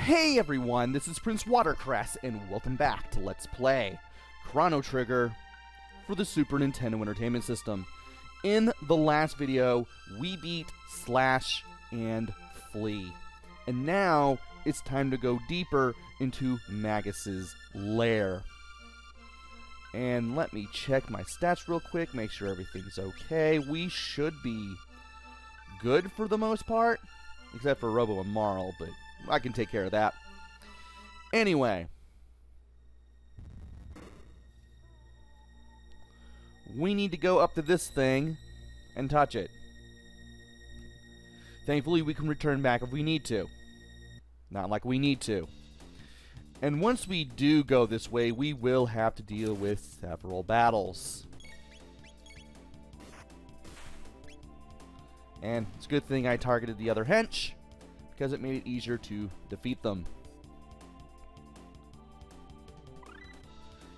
Hey everyone, this is PrinceWatercress, and welcome back to Let's Play Chrono Trigger for the Super Nintendo Entertainment System. In the last video, we beat Slash and Flea. And now, it's time to go deeper into Magus's lair. And let me check my stats real quick, make sure everything's okay. We should be good for the most part, except for Robo and Marl, but I can take care of that. Anyway, we need to go up to this thing and touch it. Thankfully, we can return back if we need to. Not like we need to. And once we do go this way, we will have to deal with several battles. And it's a good thing I targeted the other hench, because it made it easier to defeat them.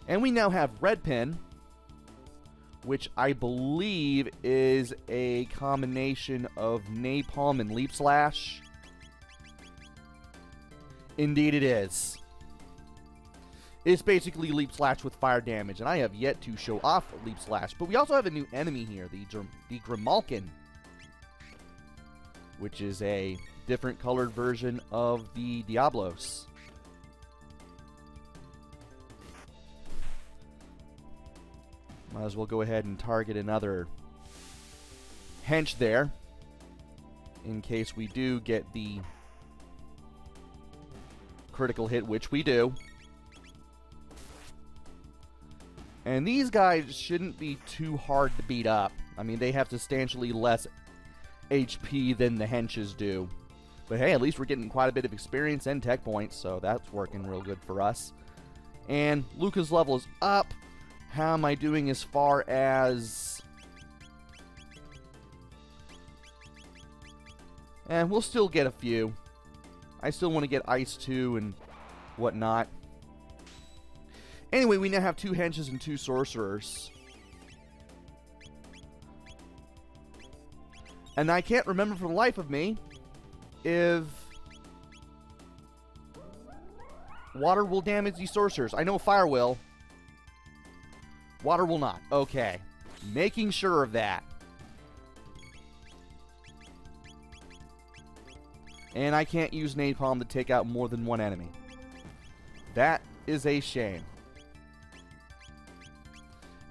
And we now have Red Pin, which I believe is a combination of Napalm and Leap Slash. Indeed it is. It's basically Leap Slash with fire damage, and I have yet to show off Leap Slash. But we also have a new enemy here, the Grimalkin, which is a different colored version of the Diablos. Might as well go ahead and target another hench there, in case we do get the critical hit, which we do. And these guys shouldn't be too hard to beat up. I mean, they have substantially less HP than the henches do. But hey, at least we're getting quite a bit of experience and tech points, so that's working real good for us. And Luca's level is up. How am I doing as far as... And we'll still get a few. I still want to get Ice 2 and whatnot. Anyway, we now have 2 henches and 2 sorcerers. And I can't remember for the life of me if water will damage these sorcerers. I know fire will. Water will not. Okay. Making sure of that. And I can't use Napalm to take out more than one enemy. That is a shame.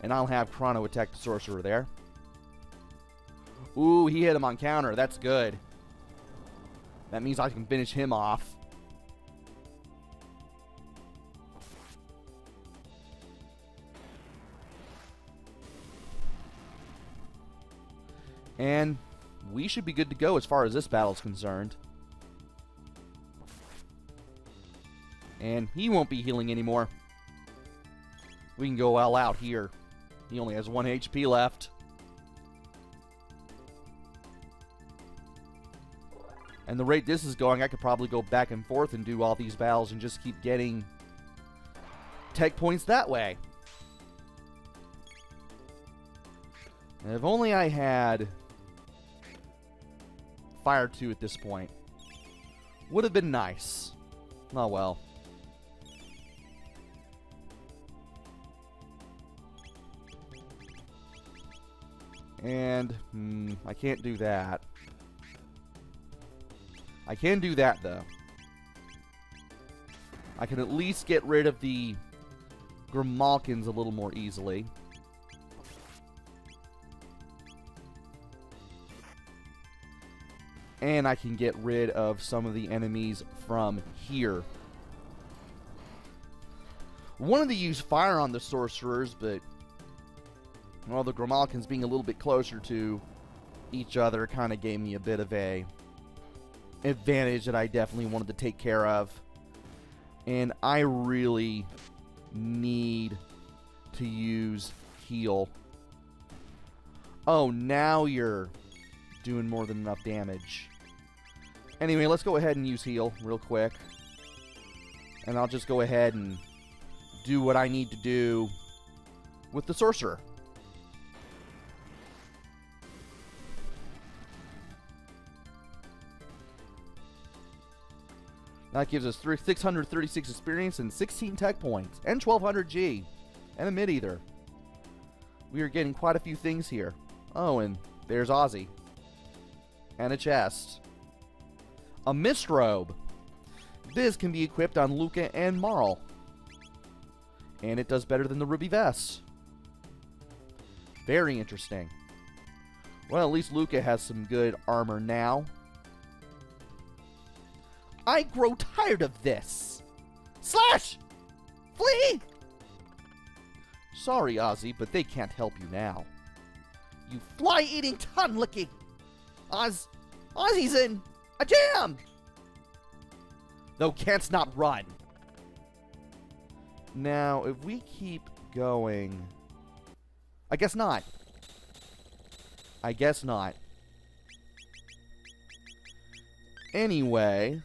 And I'll have Chrono attack the sorcerer there. Ooh, he hit him on counter. That's good. That means I can finish him off. And we should be good to go as far as this battle is concerned. And he won't be healing anymore. We can go all out here. He only has 1 HP left. And the rate this is going, I could probably go back and forth and do all these battles and just keep getting tech points that way. And if only I had Fire 2 at this point. Would have been nice. Oh well. And, I can't do that. I can do that, though. I can at least get rid of the Grimalkins a little more easily. And I can get rid of some of the enemies from here. Wanted to use fire on the sorcerers, but well, the Grimalkins being a little bit closer to each other kind of gave me a bit of a advantage that I definitely wanted to take care of. And I really need to use heal. Oh, now you're doing more than enough damage. Anyway, let's go ahead and use heal real quick. And I'll just go ahead and do what I need to do with the sorcerer. That gives us 636 experience and 16 tech points. And 1200 G. And a mid-ether. We are getting quite a few things here. Oh, and there's Ozzie. And a chest. A mist robe. This can be equipped on Luca and Marl. And it does better than the ruby vest. Very interesting. Well, at least Luca has some good armor now. I grow tired of this. Slash! Flee! Sorry, Ozzie, but they can't help you now. You fly-eating, tongue-licking! Ozzie's in a jam! Though canst not run. Now, if we keep going... I guess not. I guess not. Anyway.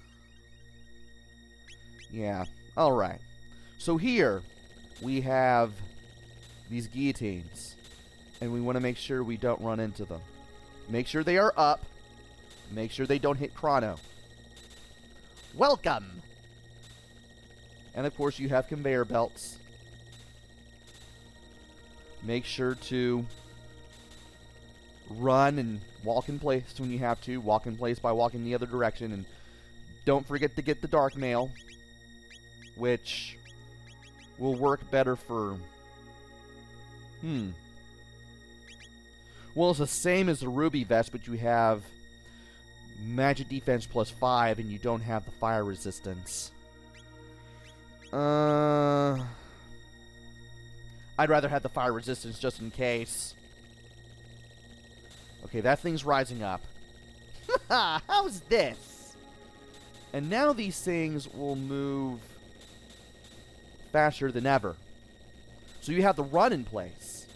Yeah, alright. So here, we have these guillotines. And we want to make sure we don't run into them. Make sure they are up. Make sure they don't hit Chrono. Welcome! And of course you have conveyor belts. Make sure to run and walk in place when you have to. Walk in place by walking the other direction. And don't forget to get the dark mail, which will work better for... Well, it's the same as the ruby vest, but you have magic defense plus 5 and you don't have the fire resistance. I'd rather have the fire resistance just in case. Okay, that thing's rising up. How's this? And now these things will move faster than ever. So you have the run in place.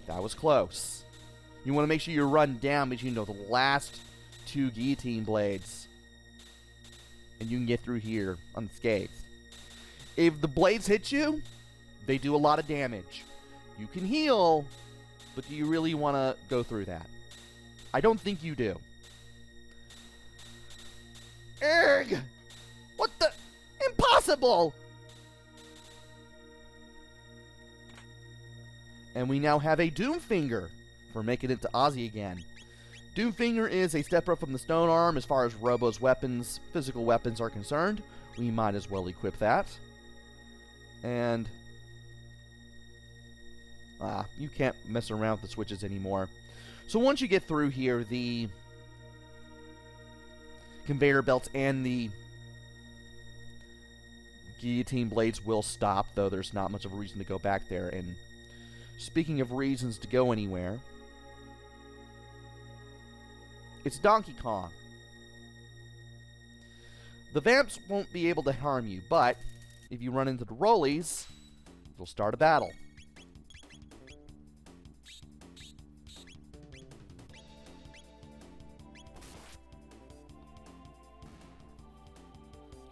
That was close. You want to make sure you run down between the last two guillotine blades. And you can get through here unscathed. If the blades hit you, they do a lot of damage. You can heal, but do you really want to go through that? I don't think you do. Erg! What the? Impossible! And we now have a Doomfinger for making it to Ozzie again. Doomfinger is a step up from the Stone Arm as far as Robo's weapons, physical weapons are concerned. We might as well equip that. And... you can't mess around with the switches anymore. So once you get through here, the conveyor belts and the guillotine blades will stop, though there's not much of a reason to go back there. And speaking of reasons to go anywhere, it's Donkey Kong. The Vamps won't be able to harm you, but if you run into the Rollies, you'll start a battle.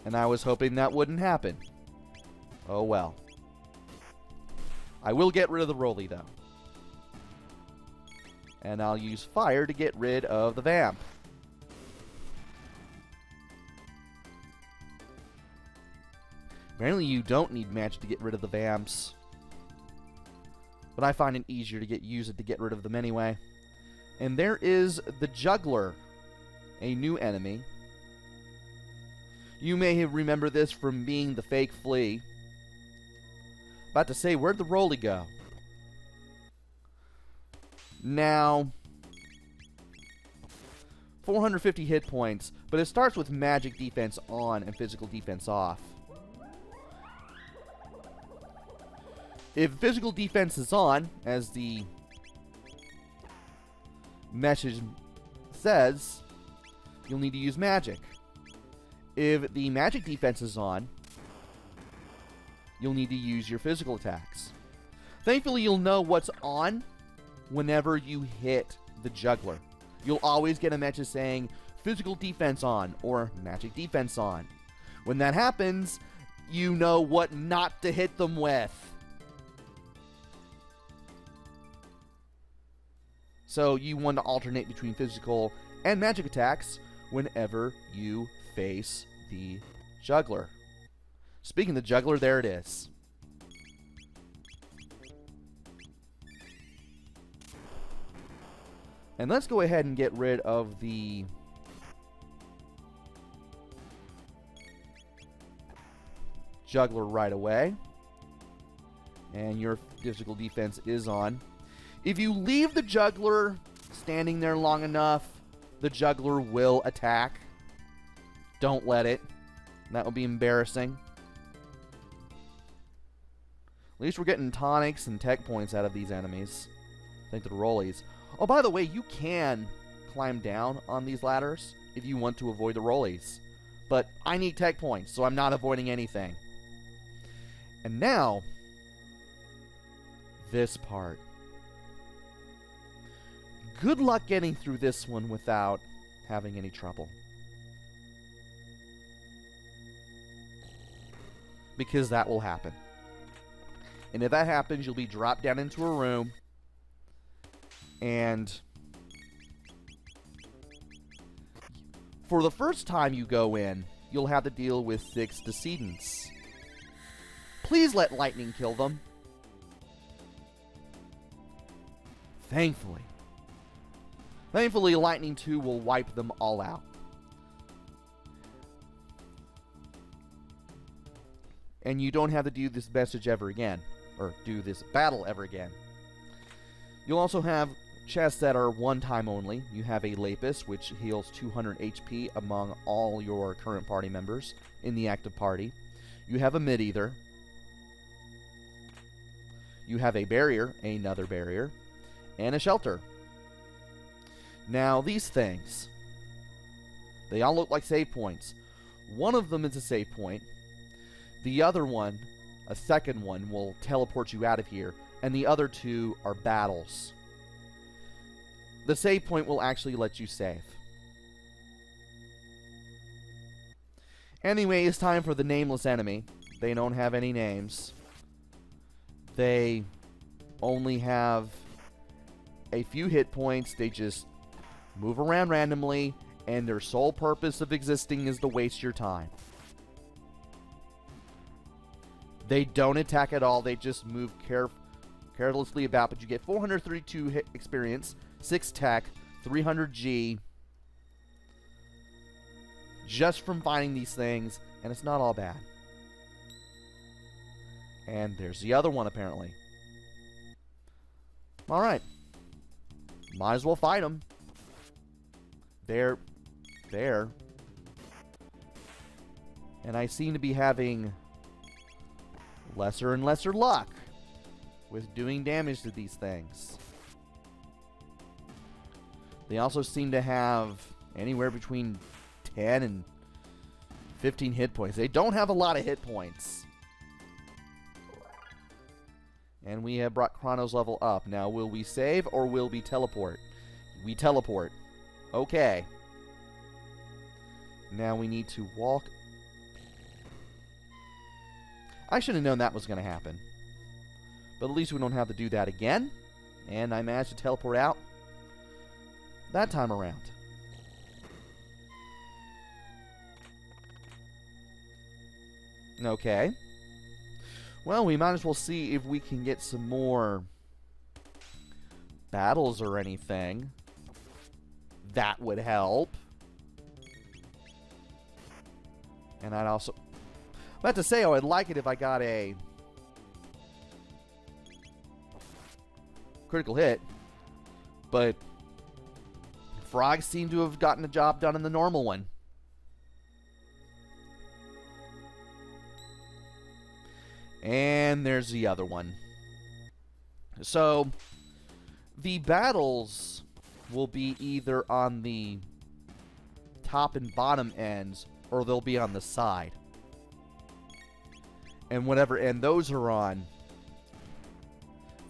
And I was hoping that wouldn't happen. Oh well. I will get rid of the Rolly, though. And I'll use fire to get rid of the Vamp. Apparently you don't need magic to get rid of the Vamps. But I find it easier to use it to get rid of them anyway. And there is the Juggler, a new enemy. You may remember this from being the fake flea. About to say, where'd the Rolly go? Now, 450 hit points, but it starts with magic defense on and physical defense off. If physical defense is on, as the message says, you'll need to use magic. If the magic defense is on, you'll need to use your physical attacks. Thankfully, you'll know what's on whenever you hit the Juggler. You'll always get a message saying physical defense on or magic defense on. When that happens, you know what not to hit them with. So you want to alternate between physical and magic attacks, whenever you face the juggler. Speaking of the juggler, there it is. And let's go ahead and get rid of the juggler right away. And your physical defense is on. If you leave the juggler standing there long enough, the juggler will attack. Don't let it. That will be embarrassing. At least we're getting tonics and tech points out of these enemies. Thanks to the rollies. Oh, by the way, you can climb down on these ladders if you want to avoid the rollies. But I need tech points, so I'm not avoiding anything. And now, this part. Good luck getting through this one without having any trouble. Because that will happen. And if that happens, you'll be dropped down into a room. And for the first time you go in, you'll have to deal with 6 decedents. Please let lightning kill them. Thankfully. Thankfully, Lightning 2 will wipe them all out. And you don't have to do this message ever again. Or do this battle ever again. You'll also have chests that are one time only. You have a Lapis, which heals 200 HP among all your current party members in the active party. You have a Mid-Ether. You have a Barrier, another Barrier, and a Shelter. Now, these things, they all look like save points. One of them is a save point. The other one, a second one, will teleport you out of here. And the other 2 are battles. The save point will actually let you save. Anyway, it's time for the nameless enemy. They don't have any names. They only have a few hit points. They just move around randomly, and their sole purpose of existing is to waste your time. They don't attack at all. They just move carelessly about, but you get 432 hit experience, 6 tech, 300 G, just from finding these things, and it's not all bad. And there's the other one, apparently. Alright. Might as well fight them. There. And I seem to be having lesser and lesser luck with doing damage to these things. They also seem to have anywhere between 10 and 15 hit points. They don't have a lot of hit points. And we have brought Chrono's level up. Now, will we save or will we teleport? We teleport. Okay. Now we need to walk. I should have known that was going to happen. But at least we don't have to do that again. And I managed to teleport out that time around. Okay. Well, we might as well see if we can get some more battles or anything. That would help. And I'd also... I'm about to say, I would like it if I got a critical hit. But frogs seem to have gotten the job done in the normal one. And there's the other one. So, the battles will be either on the top and bottom ends, or they'll be on the side. And whatever end those are on,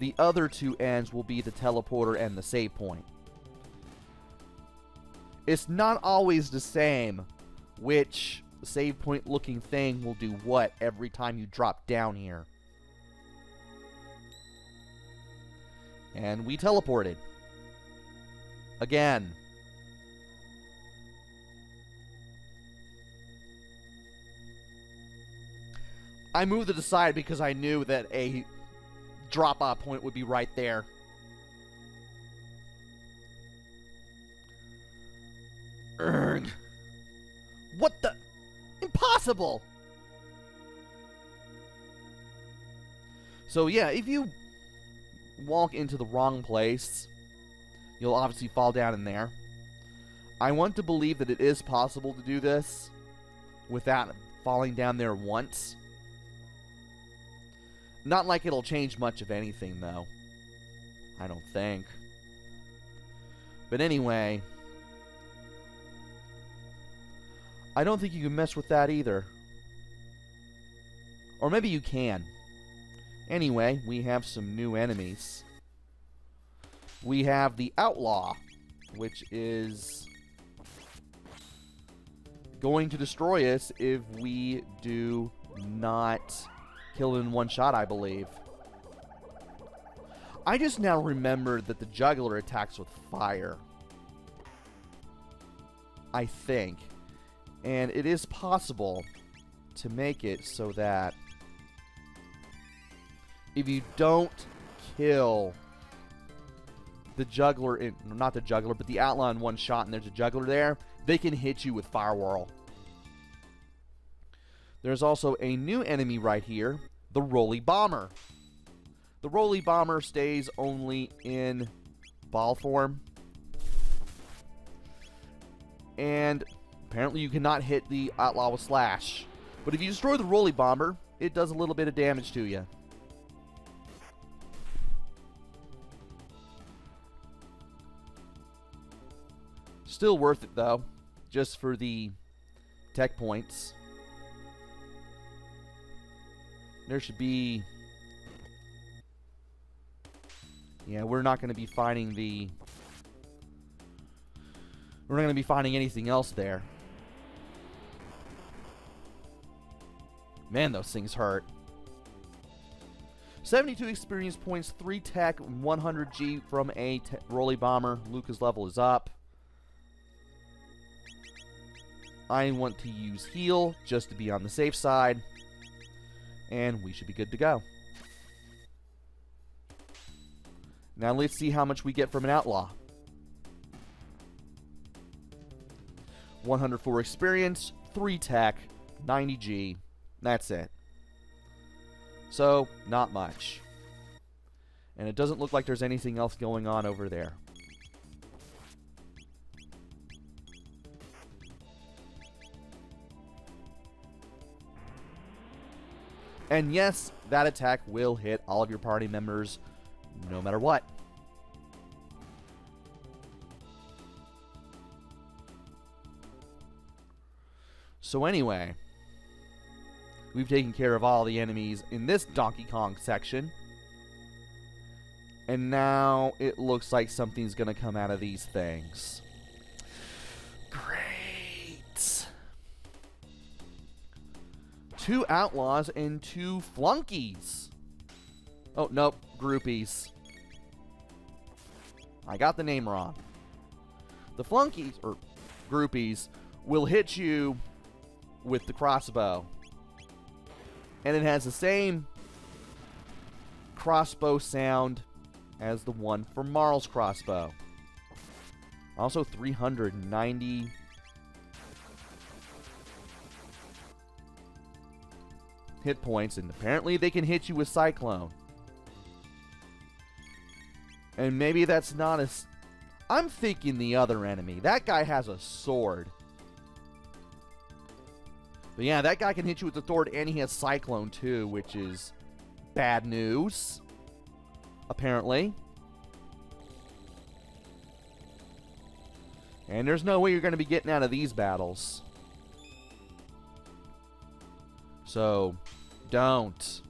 the other 2 ends will be the teleporter and the save point. It's not always the same which save point looking thing will do what every time you drop down here. And we teleported. Again. I moved to the side because I knew that a drop-off point would be right there. Urgh. What the? Impossible! So yeah, if you walk into the wrong place, you'll obviously fall down in there. I want to believe that it is possible to do this without falling down there once. Not like it'll change much of anything, though. I don't think. But anyway, I don't think you can mess with that either. Or maybe you can. Anyway, we have some new enemies. We have the Outlaw, which is going to destroy us if we do not kill it in one shot, I believe. I just now remembered that the Juggler attacks with fire. I think. And it is possible to make it so that if you don't kill the Juggler, not the Juggler, but the Outlaw in one shot, and there's a Juggler there, they can hit you with Fire Whirl. There's also a new enemy right here, the Roly Bomber. The Roly Bomber stays only in ball form. And apparently you cannot hit the Outlaw with Slash. But if you destroy the Roly Bomber, it does a little bit of damage to you. Still worth it, though, just for the tech points. There should be... Yeah, we're not going to be finding the... We're not going to be finding anything else there. Man, those things hurt. 72 experience points, 3 tech, 100 G from a Roly Bomber. Luca's level is up. I want to use heal just to be on the safe side. And we should be good to go. Now let's see how much we get from an Outlaw. 104 experience, 3 tech, 90 G. That's it. So, not much. And it doesn't look like there's anything else going on over there. And yes, that attack will hit all of your party members no matter what. So anyway, we've taken care of all the enemies in this Donkey Kong section. And now it looks like something's going to come out of these things. Great. 2 Outlaws and 2 Flunkies. Oh, nope. Groupies. I got the name wrong. The Flunkies, or Groupies, will hit you with the crossbow. And it has the same crossbow sound as the one for Marl's crossbow. Also 390 hit points, and apparently they can hit you with Cyclone. And maybe that's not as... I'm thinking the other enemy. That guy has a sword. But yeah, that guy can hit you with the sword, and he has Cyclone too, which is bad news. Apparently. And there's no way you're going to be getting out of these battles. So, don't.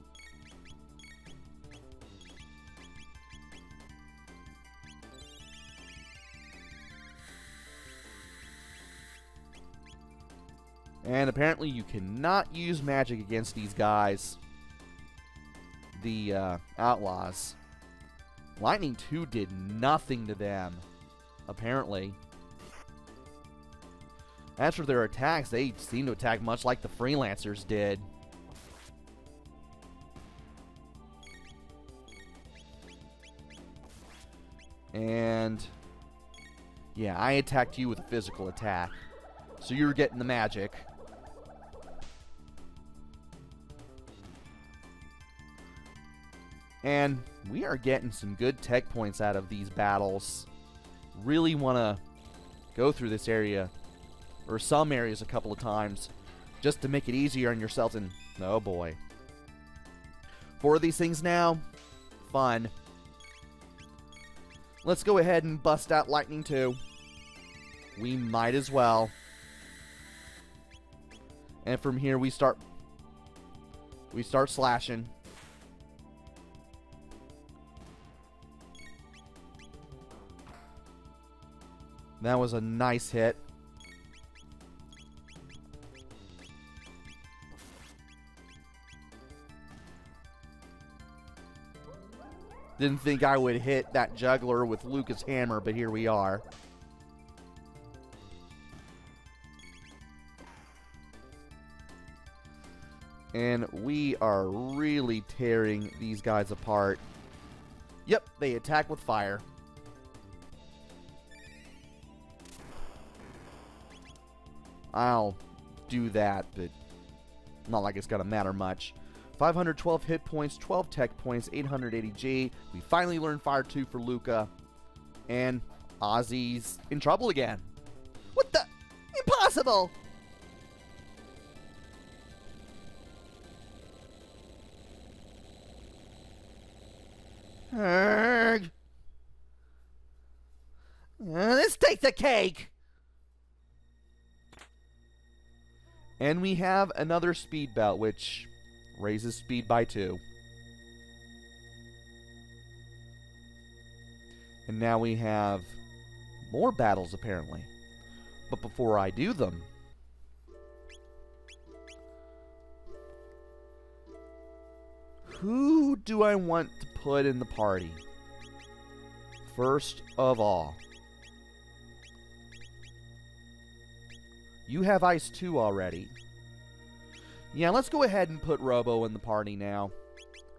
And apparently you cannot use magic against these guys. The Outlaws. Lightning 2 did nothing to them, apparently. As for their attacks, they seem to attack much like the Freelancers did. And yeah, I attacked you with a physical attack. So you're getting the magic. And we are getting some good tech points out of these battles. Really want to go through this area, or some areas, a couple of times, just to make it easier on yourselves. And oh boy. 4 of these things now. Fun. Let's go ahead and bust out lightning too. We might as well. And from here we start slashing. That was a nice hit. Didn't think I would hit that juggler with Lucas' hammer, but here we are. And we are really tearing these guys apart. Yep, they attack with fire. I'll do that, but not like it's gonna matter much. 512 hit points, 12 tech points, 880 G. We finally learned Fire 2 for Luca. And Ozzie's in trouble again. What the? Impossible! Let's take the cake! And we have another speed belt, which raises speed by 2. And now we have more battles, apparently. But before I do them, who do I want to put in the party? First of all, you have Ice 2 already. Yeah, let's go ahead and put Robo in the party now.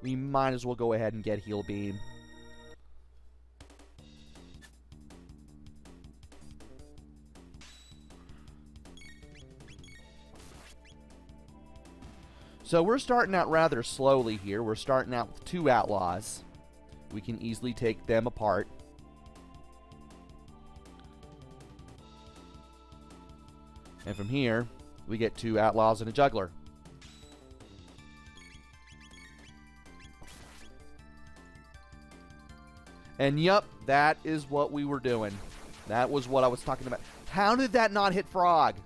We might as well go ahead and get Heal Beam. So we're starting out rather slowly here. We're starting out with 2 outlaws. We can easily take them apart. And from here, we get 2 outlaws and a juggler. And yup, that is what we were doing. That was what I was talking about. How did that not hit Frog?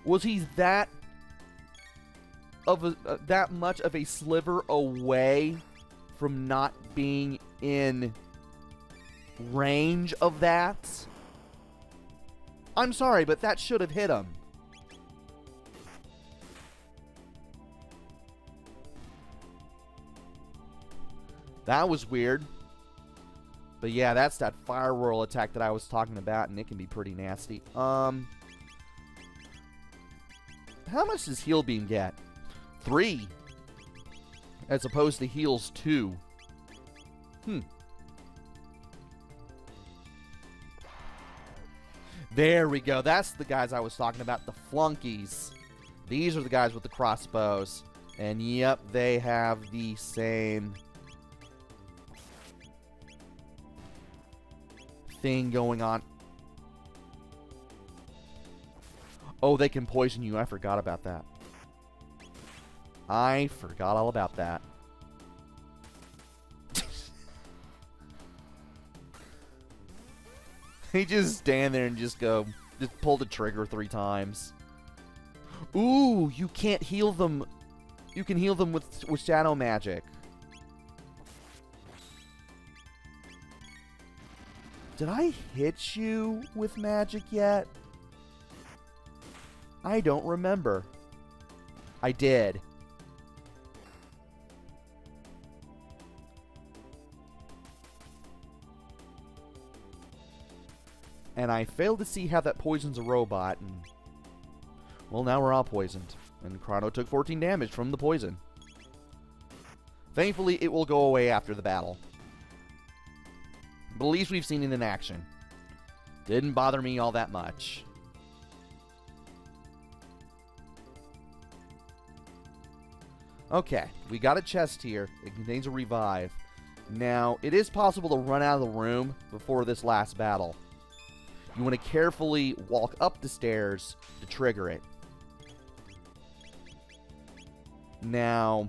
Was he that much of a sliver away from not being in range of that? I'm sorry, but that should have hit him. That was weird. But yeah, that's that fire whirl attack that I was talking about, and it can be pretty nasty. How much does Heal Beam get? 3. As opposed to Heals 2. There we go. That's the guys I was talking about. The flunkies. These are the guys with the crossbows. And yep, they have the same thing going on. Oh, they can poison you. I forgot about that. I forgot all about that. They just stand there and just pull the trigger 3 times. Ooh, you can't heal them. You can heal them with shadow magic. Did I hit you with magic yet? I don't remember. I did. And I failed to see how that poisons a robot. And well, now we're all poisoned. And Chrono took 14 damage from the poison. Thankfully, it will go away after the battle. But at least we've seen it in action. Didn't bother me all that much. Okay, we got a chest here. It contains a revive. Now, it is possible to run out of the room before this last battle. You want to carefully walk up the stairs to trigger it. Now,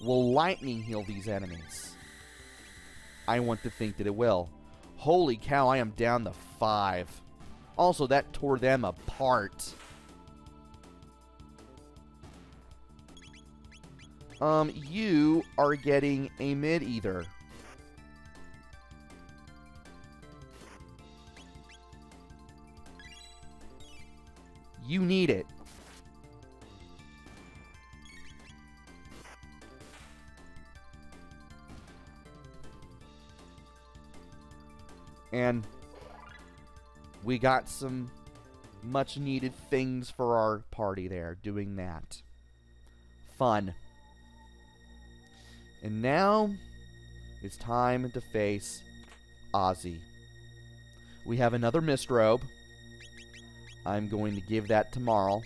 will lightning heal these enemies? I want to think that it will. Holy cow, I am down to 5. Also, that tore them apart. You are getting a mid-ether. You need it. And we got some much needed things for our party there, doing that. Fun. And now, it's time to face Ozzie. We have another mist robe. I'm going to give that to Marl.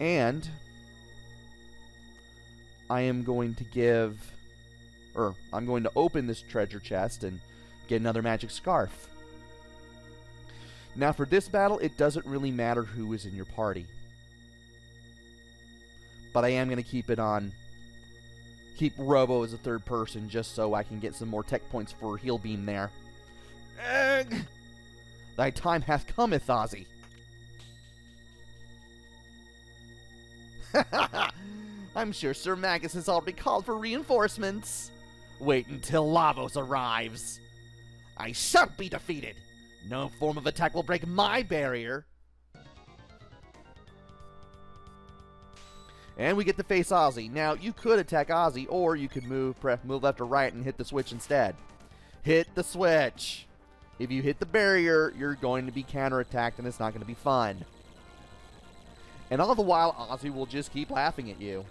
And I am going to give... I'm going to open this treasure chest and get another magic scarf. Now for this battle, it doesn't really matter who is in your party. But I am going to keep Robo as a third person just so I can get some more tech points for Heal Beam there. Thy time hath cometh, Ozzie. I'm sure Sir Magus has already called for reinforcements. Wait until Lavos arrives. I shan't be defeated. No form of attack will break my barrier. And we get to face Ozzie. Now, you could attack Ozzie, or you could move left or right and hit the switch instead. Hit the switch. If you hit the barrier, you're going to be counterattacked, and it's not going to be fun. And all the while, Ozzie will just keep laughing at you.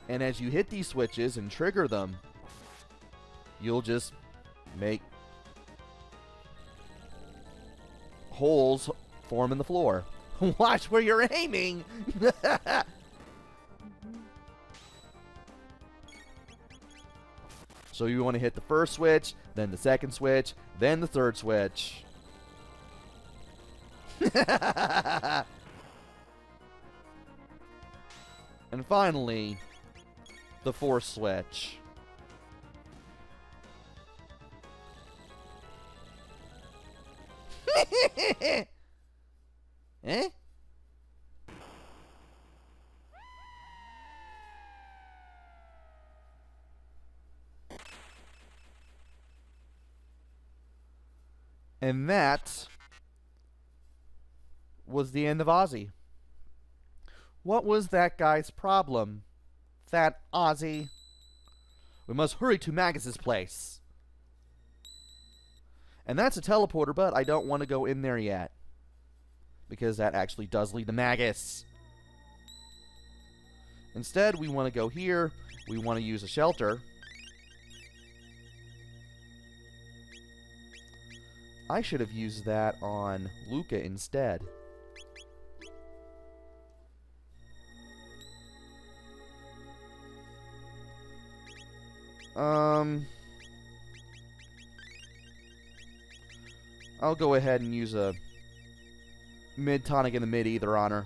And as you hit these switches and trigger them, you'll just make holes form in the floor. Watch where you're aiming! So you want to hit the first switch, then the second switch, then the third switch. And finally, the fourth switch. Eh? And that was the end of Ozzie. What was that guy's problem? That Ozzie. We must hurry to Magus's place. And that's a teleporter, but I don't want to go in there yet. Because that actually does lead to Magus. Instead, we want to go here. We want to use a shelter. I should have used that on Luca instead. I'll go ahead and use a mid-tonic and the mid-ether on her.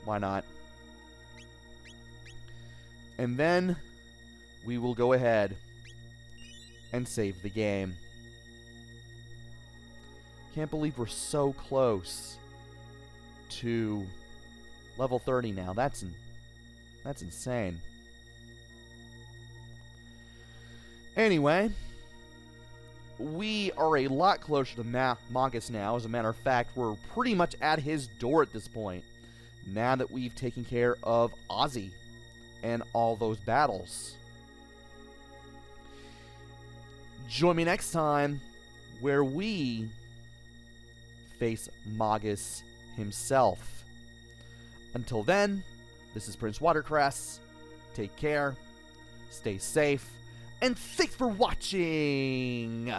Why not? And then we will go ahead and save the game. Can't believe we're so close to level 30 now. That's insane. Anyway, we are a lot closer to Magus now. As a matter of fact, we're pretty much at his door at this point, now that we've taken care of Ozzie and all those battles. Join me next time where we face Magus himself. Until then, This is PrinceWatercress. Take care, stay safe, and thanks for watching!